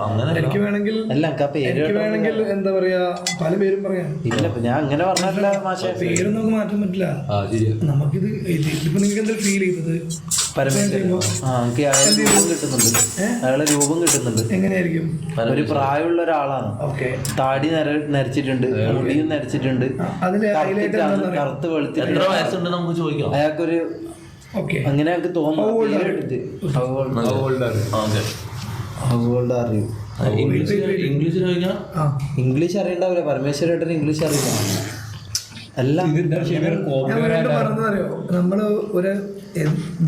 അങ്ങനെ എനിക്ക് വേണമെങ്കിൽ എല്ലാം പേര് എനിക്ക് വേണമെങ്കിൽ എന്താ പറയാ പല പേരും പറയാം. ഇല്ല ഞാൻ അങ്ങനെ പറഞ്ഞിട്ടില്ല മാഷെ പേരും നമുക്ക് മാറ്റാൻ പറ്റില്ല. ആ, ശരിയാ. നമുക്കിത് ഇതിപ്പോ നിങ്ങൾക്ക് എന്താ ഫീൽ ചെയ്തത്? പരമേശ്വരൻ ആ എനിക്ക് അയാളെ രൂപം കിട്ടുന്നുണ്ട്. അയാളെ രൂപം കിട്ടുന്നുണ്ട്. എങ്ങനെയായിരിക്കും? ഒരു പ്രായമുള്ള ഒരാളാണ്. ഓക്കെ, താടി നരച്ചിട്ടുണ്ട്, മുടിയും നരച്ചിട്ടുണ്ട്, അതിൽ ഹൈലൈറ്റ് എന്താണെന്ന് കറുത്ത് എത്ര വെളുത്തിട്ടുണ്ട്. വയസ്സുണ്ട് നമുക്ക് ചോദിക്കാം. അയാൾക്കൊരു ഓക്കെ, അങ്ങനെ ഞങ്ങൾക്ക് തോന്നുന്നു. How old are How old are you? Okay. അതുകൊണ്ട് അറിയൂ. ഇംഗ്ലീഷിൽ ചോദിക്കാം. ആ ഇംഗ്ലീഷ് അറിയണ്ടാവില്ല. പരമേശ്വരേട്ടന് ഇംഗ്ലീഷ് അറിയില്ല. എല്ലാം ഇതെന്താ ശരിയാണ് ഞാൻ കോമഡി വീണ്ടും പറഞ്ഞതറിയോ, നമ്മള് ഒരു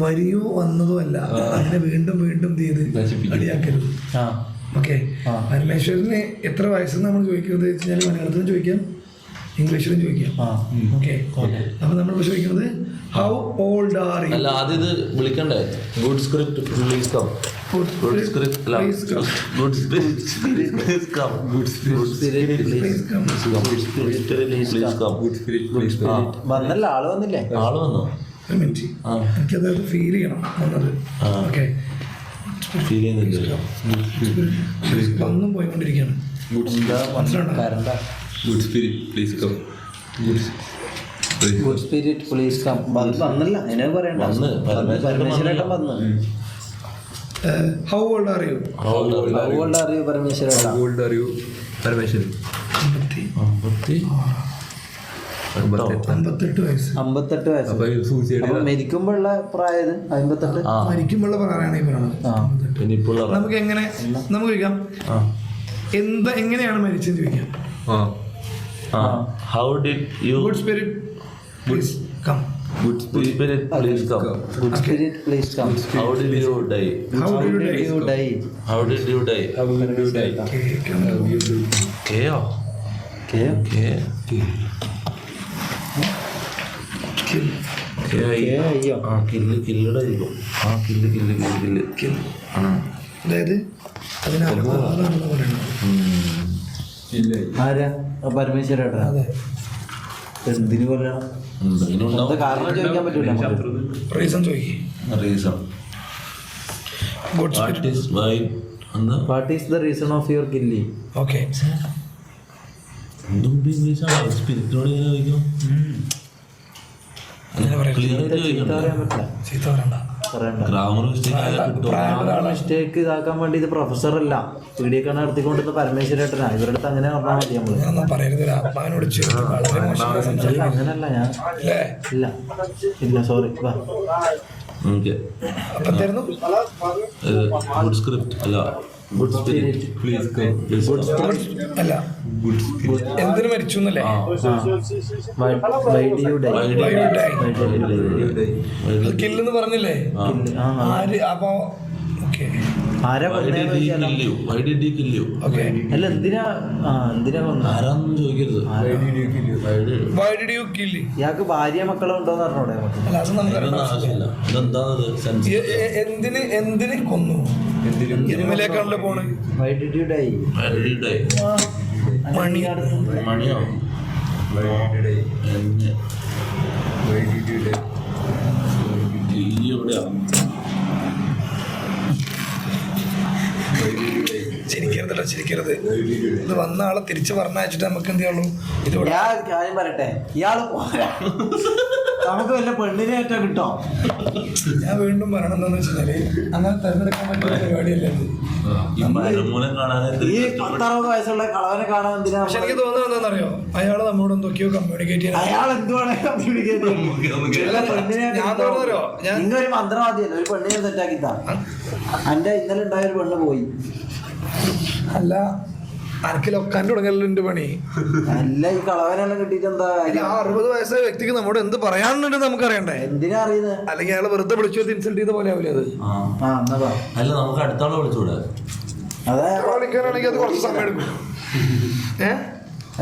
വരിയോ വന്നതോ അല്ല, അതിനെ വീണ്ടും വീണ്ടും ചെയ്ത് നശിപ്പിക്കും. അടിയാക്കരുത്. ആ ഓക്കെ, ആ. പരമേശ്വരന് എത്ര വയസ്സെന്ന് നമ്മൾ ചോദിക്കുന്നത് വെച്ച് കഴിഞ്ഞാൽ മലയാളത്തിലും ചോദിക്കാം, ഇംഗ്ലീഷിലും ചോദിക്കാം. ആ ഓക്കെ, അപ്പൊ നമ്മൾ ചോദിക്കുന്നത് ഹൗ ഓൾഡ് ആർ യു? അല്ല ആദ്യം ഇത് വിളിക്കണ്ടേ? Good script please come. Good spirit, love. Please come. Good spirit, please come. Good spirit, Please come. please come. Good spirit, please come. വന്നല്ല ആള് വന്നില്ലേ? ആള് വന്നോ? ഒരു മിനിറ്റ് ആ. എനിക്കത് ഫീൽ ചെയ്യണം വന്നത്. ആ. ഓക്കെ, ഫീൽ ചെയ്യുന്നില്ലല്ലോ. ഒന്നും പോയിക്കൊണ്ടിരിക്കുകയാണ്. എന്താ മനസ്സിലാണോ? കരണ്ട. Good spirit, please come. Good please good spirit please come. വന്നില്ല, അതിനെ പറയണ്ട. വന്ന്, പരമേശ്വരേട്ടൻ വന്ന്. How old are you? അതുകൊണ്ട് അറിയൂ പരമേശ്വരേട്ടൻ. How old are you, Parameshwari? 58 വയസ്സ്. 58 വയസ്സ്. അപ്പൊ സൂസൈഡ് അപ്പൊ മരിക്കുമ്പോഴുള്ള പ്രായത് 58. മരിക്കുമ്പോഴുള്ള പറയാനാണ് ഈ പറയുന്നത്. ആ. ഇനിയിപ്പോൾ നമുക്ക് എങ്ങനെ നമുക്ക് ചോദിക്കാം, എങ്ങനെയാണ് മരിച്ചെന്ന് ചോദിക്കാം. How did you good spirit please come. Good Good spirit, spirit, please come. Good spirit please come. How did you die? How did you die? You die. How did you die? how will you die? How will you die? K-O? Okay. K? Kill. K-I? Okay, അയ്യോ. കില്ലുടെ ആയിരിക്കും. Kill. അതായത് അതിന് അപവാദമാണെന്ന് പറയുന്നത്. ഇല്ല. ആരാ? പരമേശ്വരേട്ടൻ. അതെ, എന്തിനു കൊല്ലണം? എന്താ കാരണം ചോദിക്കാൻ പറ്റൂല നമുക്ക്. റീസൺ ചോദിക്കും. Reason. Good What spirit. is why? എന്താ? What is the reason of your killing? Okay, എന്തും ഇംഗ്ലീഷാണ്. സ്പിരിറ്റോട് ഇങ്ങനെ ചോദിക്കും. അങ്ങനെ പറയാം. ക്ലിയർ ആയിട്ട് ചീത്ത ചോദിക്കണം. പറയാൻ പറ്റില്ല. ചീത്ത പറയണ്ട. പറയണ്ട. ഗ്രാമർ മിസ്റ്റേക്ക് കിട്ടും. മിസ്റ്റേക്ക് ഇതാക്കാൻ വേണ്ടി ഇത് പ്രൊഫസറല്ല, പീഡിയൊക്കെ നടത്തിക്കൊണ്ടിരുന്ന പരമേശ്വരേട്ടനാ. ഇവരുടെ അടുത്ത് അങ്ങനെ പറഞ്ഞാൽ മതി നമ്മള്. ഞാനൊന്നും പറയരുത്. ഒരു ആത്മാവിനോട് ചേർത്ത് വളരെ മോശമായി സംസാരിക്കും. അങ്ങനല്ല ഞാൻ. അല്ലേ? ഇല്ല സോറി. ഓക്കെ. അപ്പൊ എന്തായിരുന്നു? ഗുഡ് സ്ക്രിപ്റ്റ് അല്ല ഗുഡ് സ്പിരിറ്റ് Please come. അല്ല, എന്തിനു മരിച്ചു എന്നല്ലേ? കില്ലെന്ന് പറഞ്ഞില്ലേ? ആര്? അപ്പൊ ഓക്കെ, ആരാ കൊന്നേന്ന് ചോദിച്ചാലോ? ഓക്കെ. അല്ല എന്തിനാ കൊന്നത്? ആരാന്നും ചോദിക്കരുത്. Why did you kill? ഇയാൾക്ക് ഭാര്യ മക്കളോ ഉണ്ടോന്ന് പറഞ്ഞോടെ നമുക്ക്? അല്ല, അത് നമുക്കറിയാം. ആവശ്യമില്ല. ഇതെന്താണത് സെൻസ്? എന്തിന് കൊന്നു? ഇതിമേലേക്കാണല്ലോ പോണ്. Why did you die? മണി. മണിയോ? എന്നെ Why did you die? ഈ എവിടെയാ? ചിരിക്കരുതല്ലോ, ചിരിക്കരുത്. ഇത് വന്ന ആളെ തിരിച്ച് പറഞ്ഞയച്ചിട്ട് നമുക്ക് എന്ത് ചെയ്യുള്ളൂ? ഇതിവിടെ ഞാൻ ഒരു കാര്യം പറയട്ടെ, ഇയാള് പോരാ. നമുക്ക് വല്ല പെണ്ണിനെ ഏറ്റവും കിട്ടോ? ഞാൻ വീണ്ടും പറയണം എന്താന്ന് വെച്ചാല്, അങ്ങനെ തെരഞ്ഞെടുക്കാൻ പറ്റുന്ന പരിപാടിയല്ല ഇത്. ഈ മരമൂലം കാണാനായിട്ട് ഈ 10-60 വയസ്സുള്ള കളവനെ കാണാൻ എന്തിനാ? പക്ഷെ എനിക്ക് തോന്നുന്നത് എന്താണെന്നറിയോ, അയാള് നമ്മളോട് എന്തൊക്കെയോ കമ്മ്യൂണിക്കേറ്റ് ചെയ്യാൻ. അയാൾ എന്തുവാണ് കമ്മ്യൂണിക്കേറ്റ് ഞാൻ തോന്നുന്നറിയോ, ഞാൻ നിങ്ങളൊരു മന്ത്രവാദിയല്ല, ഒരു പെണ്ണിനെ സെറ്റാക്കി താ. എന്റെ ഇന്നലെ ഉണ്ടായ ഒരു പെണ്ണ് പോയി. അല്ല, അനക്ക് ലൊക്കാൻ തുടങ്ങല്ലോ എന്റെ പണി. അല്ല, ഈ കളവനെല്ലാം കിട്ടിയിട്ട് എന്താ? ആ 60 വയസ്സായ വ്യക്തിക്ക് നമ്മോട് എന്ത് പറയാനുണ്ട് നമുക്കറിയണ്ടേ? എന്തിനാ അറിയുന്നത്? അല്ലെങ്കിൽ അയാൾ വെറുതെ വിളിച്ചു ഇൻസൾട്ട് ചെയ്ത പോലെ ആവില്ലേ അത്? എന്നാ പറ. അല്ല നമുക്ക് അടുത്താളെ വിളിച്ചൂടെ? അതാ വിളിക്കാനാണെങ്കിൽ അത് കുറച്ച് സമയം എടുക്കും.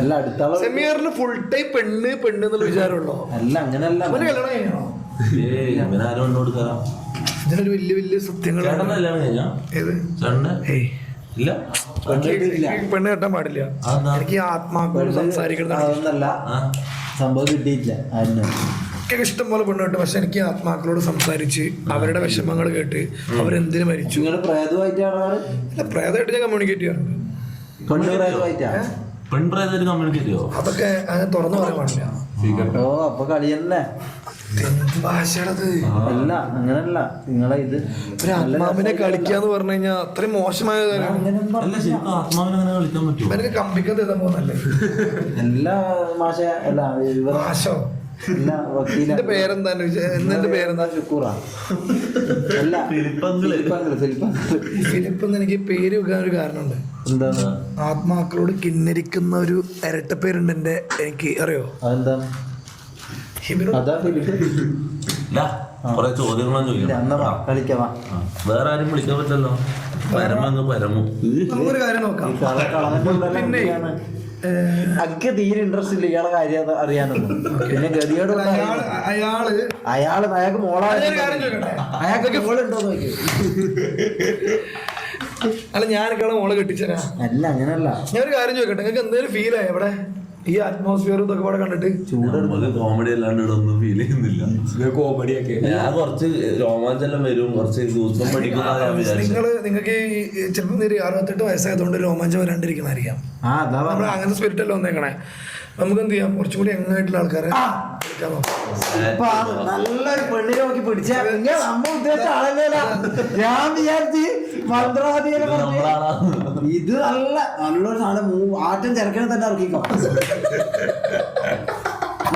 അല്ല, അടുത്താളെ സെമിയറിന് ഫുൾ ടൈം പെണ്ണ് എന്നുള്ള വിചാരമുള്ളോ? അല്ല, അങ്ങനല്ല. അവന് കല്യാണം കഴിഞ്ഞോ? ഇവനാരും എണ്ണ കൊടുക്കാറാ? ഇതിനൊരു വലിയ സത്യങ്ങൾ. ചേട്ടൻ്റെ കല്യാണം കഴിഞ്ഞാ? ഏത് ചേട്ടൻ്റെ ഏയ് ഇല്ല. പെണ്ണ് കെട്ടാൻ പാടില്ല. എനിക്ക് ആത്മാക്കളോട് സംസാരിക്കണം. അതൊന്നല്ല സംഭവം, കിട്ടിയില്ല. അതിന് എനിക്ക് ഇഷ്ടം പോലെ പെണ്ണ് കിട്ടും. പക്ഷെ എനിക്ക് ആത്മാക്കളോട് സംസാരിച്ച് അവരുടെ വിഷമങ്ങൾ കേട്ട് അവരെന്തിനു മരിച്ചു. നിങ്ങൾ പ്രേതമായിട്ടാണ്? അല്ല, പ്രേതമായിട്ട് ഞാൻ കമ്മ്യൂണിക്കേറ്റ് ചെയ്യാറുണ്ട്. പെണ്ണ് പ്രേതമായിട്ടാ? പെൺപ്രേതായിട്ട് കമ്മ്യൂണിക്കേറ്റ് ചെയ്യോ? അതൊക്കെ അങ്ങനെ തുറന്നു പറയാൻ പാടില്ല. ഓ, അപ്പൊ കളി തന്നെ. എന്ത് ഭാഷയാണത്? അല്ല, അങ്ങനല്ല. നിങ്ങളെ ഇത് ഒരു ആത്മാവിനെ കളിക്കാന്ന് പറഞ്ഞു കഴിഞ്ഞാൽ അത്രയും മോശമായ കാര്യമാണ്. അല്ല, ശരിക്കും ആത്മാവിനെ അങ്ങനെ കളിക്കാൻ പറ്റുമോ? എനിക്ക് കമ്പിക്കാൻ തരാൻ പോകുന്നല്ലേ? എല്ലാ മാഷ അല്ല മാഷോ? എല്ലാ വക്കീല. എന്റെ പേരെന്താ? എന്റെ പേരെന്താ? ഷുക്കൂറ. അല്ല, ഫിലിപ്പ് എന്ന് എനിക്ക് പേര് വെക്കാൻ ഒരു കാരണമുണ്ട്. എന്താണ്? ആത്മാക്കളോട് കിന്നരിക്കുന്ന ഒരു ഇരട്ട പേരുണ്ട് എന്റെ. എനിക്ക് അറിയോ? അതെന്താണ്? അതാ ഫിലിപ്പ്. കൊറേ ചോദ്യങ്ങളും ചോദിക്കണം. കളിക്കാം. വേറെ ആരും വിളിക്കാൻ പറ്റല്ലോ. പരമങ്ങ് പരമു. നമുക്കൊരു കാര്യം നോക്കാം. പിന്നെ അക്ക് തീരെ ഇൻട്രസ്റ്റ് ഇല്ല ഇയാളെ കാര്യം അറിയാനൊന്നും. പിന്നെ ഗതിയോട് അയാൾക്ക് മോളാണ്. അയാൾക്ക് മോളുണ്ടോന്ന് നോക്കി. അല്ല ഞാനൊക്കെയാണ് മോളെ കെട്ടിച്ചരാ. അല്ല അങ്ങനല്ല, ഞാനൊരു കാര്യം ചോദിക്കട്ടെ, നിങ്ങൾക്ക് എന്തെങ്കിലും ഫീൽ ആയി ഇവിടെ ഈ അറ്റ്മോസ്ഫിയർ ഇതൊക്കെ ഇവിടെ കണ്ടിട്ട്? കോമഡി അല്ലാണ്ട് ഇവിടെ ഒന്നും ഫീൽ ചെയ്യുന്നില്ല. കോമഡിയൊക്കെ ഞാൻ കുറച്ച് രോമാഞ്ചെല്ലാം വരും, കുറച്ച് ദിവസം പഠിക്കുന്ന ഞാൻ വിചാരിച്ചു. നിങ്ങൾക്ക് ചിലപ്പോൾ 68 വയസ്സായതുകൊണ്ട് രോമാഞ്ചം വരാണ്ടിരിക്കണായിരിക്കാം. നമ്മൾ അങ്ങനത്തെ സ്പിരിറ്റ് അല്ല വന്നേക്കണേ. നമുക്ക് എന്ത് ചെയ്യാം, കുറച്ചും കൂടി യങ്ങായിട്ടുള്ള ആൾക്കാരെ നല്ലൊരു പെണ്ണിനെ നോക്കി പിടിച്ചാ നമ്മ ഉദ്ദേശിച്ച ആളല്ല. ഞാൻ വിചാരിച്ച് മന്ത്രവാദിയെ ഇത് നല്ലൊരു സാധനം ആറ്റം ചെറുക്കനെ തന്നെ ഇറക്കിക്കോ.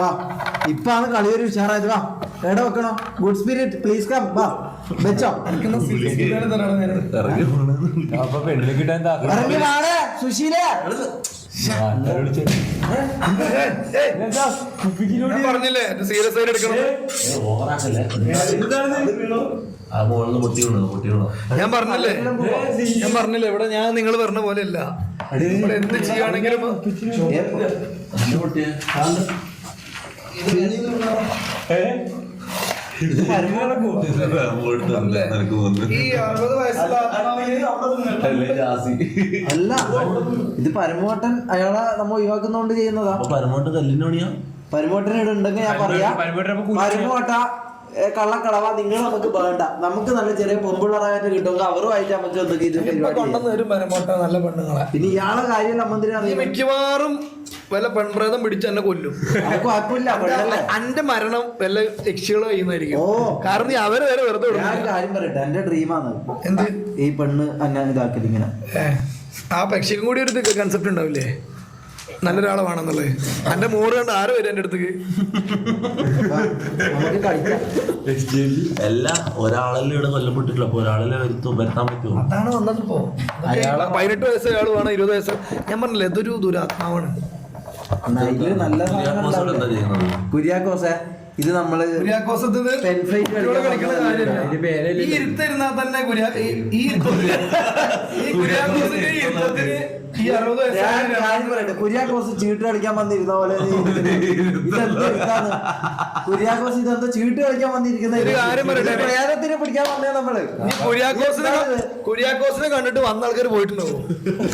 വാ, ഇപ്പാണ് കളിയൊരു ഉഷാറായത്. വാ, എവിടെ വെക്കണോ? Good spirit please come. വാ വെച്ചോ. അപ്പൊ പെണ്ണിനെ കിട്ടാൻ ഇറങ്ങി വാടേ സുശീലേ. പറഞ്ഞില്ലേ സീരിയസ് ആയിട്ട് എടുക്കണം. ഞാൻ പറഞ്ഞില്ലേ ഇവിടെ ഞാൻ നിങ്ങൾ പറഞ്ഞ പോലെ അല്ല. ഇവിടെ എന്ത് ചെയ്യുകയാണെങ്കിലും ഈ 60 വയസ്സുള്ള അല്ല, ഇത് പരമോട്ടൻ അയാളെ നമ്മ ഒഴിവാക്കുന്നോണ്ട് ചെയ്യുന്നതാ. പരമോട്ട് കല്ലിനോണിയാ. പരമോട്ടൻ ഇവിടെ ഉണ്ടെങ്കിൽ ഞാൻ പറയാ, പരമോട്ട കള്ളക്കളവ നിങ്ങൾ നമുക്ക് വേണ്ട. നമുക്ക് നല്ല ചെറിയ പൊമ്പിള്ളറായിട്ട് കിട്ടുമെങ്കിൽ അവരുമായിട്ട് നമുക്ക് എന്തൊക്കെ കൊണ്ടുവന്ന് ഒരു പരമോട്ട നല്ല പെണ്ണുങ്ങളെ. പിന്നെ ഇയാളെ കാര്യം മന്ത്രി മിക്കവാറും വല്ല പെൺപ്രേതം പിടിച്ച് എന്നെ കൊല്ലും. കുഴപ്പമില്ല, എന്റെ മരണം വല്ല യക്ഷികൾ ചെയ്യുന്നതായിരിക്കും. കാരണം അവര് വരെ വെറുതെ കാര്യം പറയട്ടെ, എന്റെ ഡ്രീമാണ് എന്ത് ഈ പെണ്ണ് എന്നെ ഇതാക്കിയത് ഇങ്ങനെ. ആ പക്ഷിക്കും കൂടി ഒരു കൺസെപ്റ്റ് ഉണ്ടാവില്ലേ, നല്ലൊരാളെ വേണമെന്നുള്ളത്. എന്റെ മോറ് കണ്ട് ആരും വരും എന്റെ അടുത്തേക്ക്. നമുക്ക് കളിക്കാം. എല്ലാം ഒരാളല്ലേ ഇവിടെ കൊല്ലപ്പെട്ടിട്ടില്ല, അപ്പൊ ഒരാളല്ലേ വരുത്താൻ പറ്റുമോ? അതാണ് വന്നത്. ഇപ്പോ 18 വയസ്സ് അയാൾ വേണം, 20 വയസ്സ്. ഞാൻ പറഞ്ഞില്ലേ ഇതൊരു ദുരാത്മാവാണ്. നല്ല കുര്യാക്കോസെ, ഇത് നമ്മള് ഇരുത്തിരുന്നാൽ തന്നെ കുര്യാക്കോസ് ചീട്ട് കളിക്കാൻ വന്നിരുന്ന പോലെ. കുര്യാക്കോസ് ഇതെന്താ ചീട്ട് കളിക്കാൻ വന്നിരിക്കുന്ന പ്രേതത്തിനെ പിടിക്കാൻ വന്നേ നമ്മള്. കുര്യാക്കോസിനെ കണ്ടിട്ട് വന്ന ആൾക്കാർ പോയിട്ടുണ്ടാവും.